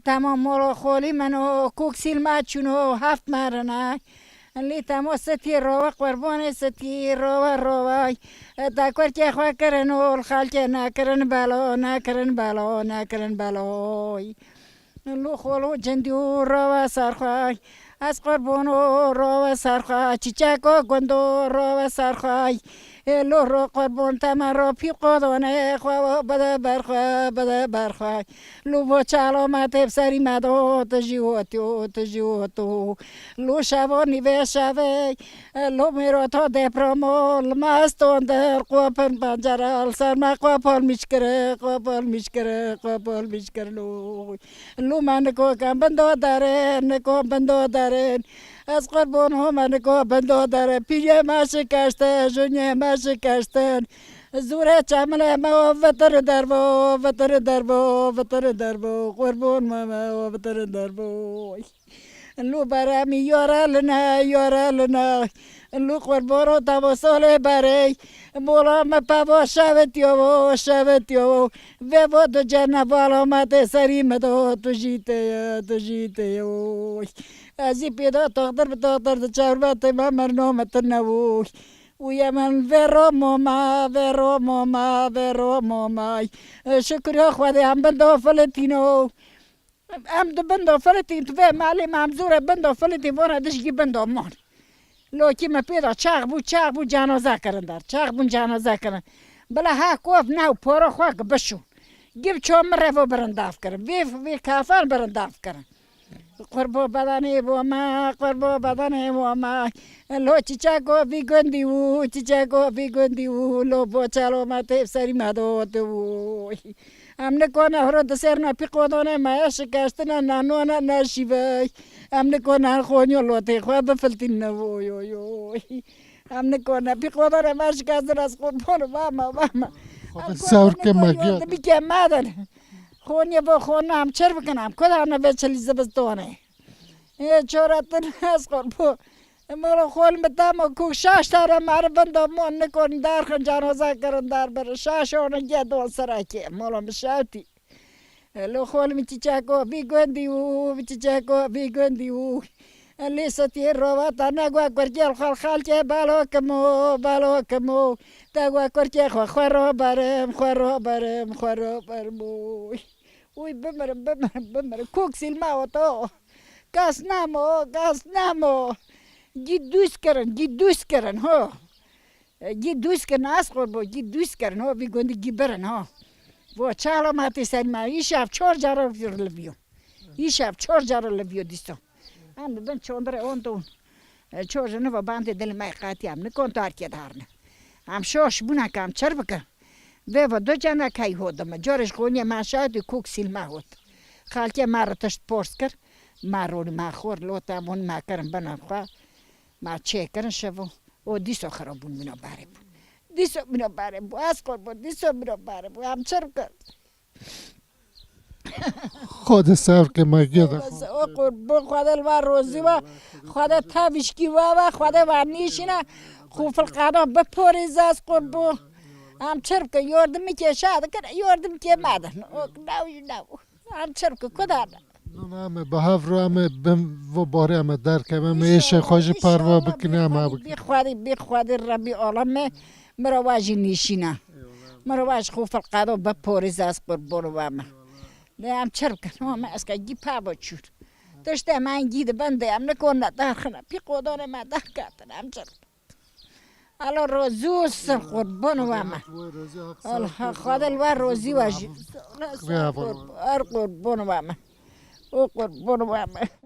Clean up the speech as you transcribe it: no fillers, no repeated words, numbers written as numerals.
تمام مرا خولی منو کوکسیل ما چونو هفت مرنه لی تمام ستی روا قربان ستی روا تا کرچه خواه کرن و خالچه نکرن بلای لو خولو جندیو روا سرخواه از قربانو روا سرخواه چیچکو گندو روا سرخواه لو رو قربان تمرا پی قدانه خواه بده برخواه لو با چلامت بسری مدو تجیوتو لو شوانی به شوه لو میرو تا دپرامول مستون در قوپن پنجرال سرما قوپال میشکره لو من کو کم بندو دارن از قربان ها من کو بندو داره پیه ما شکشته جونیه ما شکشتن زوره چمله ما وطر دربو قربان ما وطر دربو لو برامی یارلنا لو قربانو تابو ساله بری مولا ما پاوا شوتیو و دو جنب علامت سری مدو تو جیته ازی پیدا تقدر به تقدر چاربات ما مرنومت نووی ويا من فيرو ماما شكرا يا اخواتي عم بندو فلتينو عم بندو فلتين تبع معلم عم زوره بندو فلتين وانا دشجي بندو مان لو كيما بيدا چاق بو جنازه کردن بلا ها کوف ناو پورو خواک بشو گیب چوم رو برنداف کردن وی کافر برنداف کردن قربو بدنی بو ما لو چیچاکو بی گندیو لو بو چالو ما تیب سری مدو تو ام نکنه هر دسرنا پی قدانه ما شکستنا نانونا نشیوی ام نکنه خونیو لوتی خواه بفلتین نوو ام نکنه پی قدانه ما شکستنا از قربان ماما سور که مگه بیکه مادن خونی با خونم چر بکنم کدام نبچلی زبستونه چورتن از قربان مرا خول متام کو شاش تاره مار بنده مون نکن در خن جنازه کردن در بر شاشون گدو سرکی مولا مشاتی لو خول میچاکو بی گندیو لیستی روات نگوا کرجل خال چه بالو کمو تگوا کرچه خورو برم وی بمرم کوکسیل ما تو گاز نامو گیدوس کردن ها گیدوس کردن از قربو گیدوس کردن ها بی گندی گی برن ها و چهلا ماتی سر ما این شب 4 جارو لبیو دیستم هم دن چندره اون دون 4 جنو و باند دل ما قاطی هم نکن تارکی دارن هم شوش بونه کم چر بکن و 2 جنه کی هودم جارش خونی ما شاید کوکسیل ما هود خالتی ما رو تشت پرس کرد ما رو ما خور لوتامون ما کردم بنام خواه ما چه کردن شو و دیسو خرابون منو باره بو از قربون دیسو منو باره بو هم چرا کرد خود سور که مگه قربون خود الوا روزی و خود تاویشکی و خود ورنیشینه خوف القدم بپوریز از قربون هم چرا که یاردم که شاید کنه یاردم که مادن نو هم چرا که کدام نامه به هفرو همه بم و باره همه در که همه ایشه خوش پروا بکنه همه بی خواهد ربی عالمه مرواجی نیشینه مرواج خوف القدم بپوریز از قربون و همه نه هم چرا کنه همه از که گی پا بچور داشته من گید بنده هم نکنه داخنه پی قدان ما داخ کردن هم چرا الان روزوس قربان و همه خود الوا روزی واجی قربان و همه قربان و همه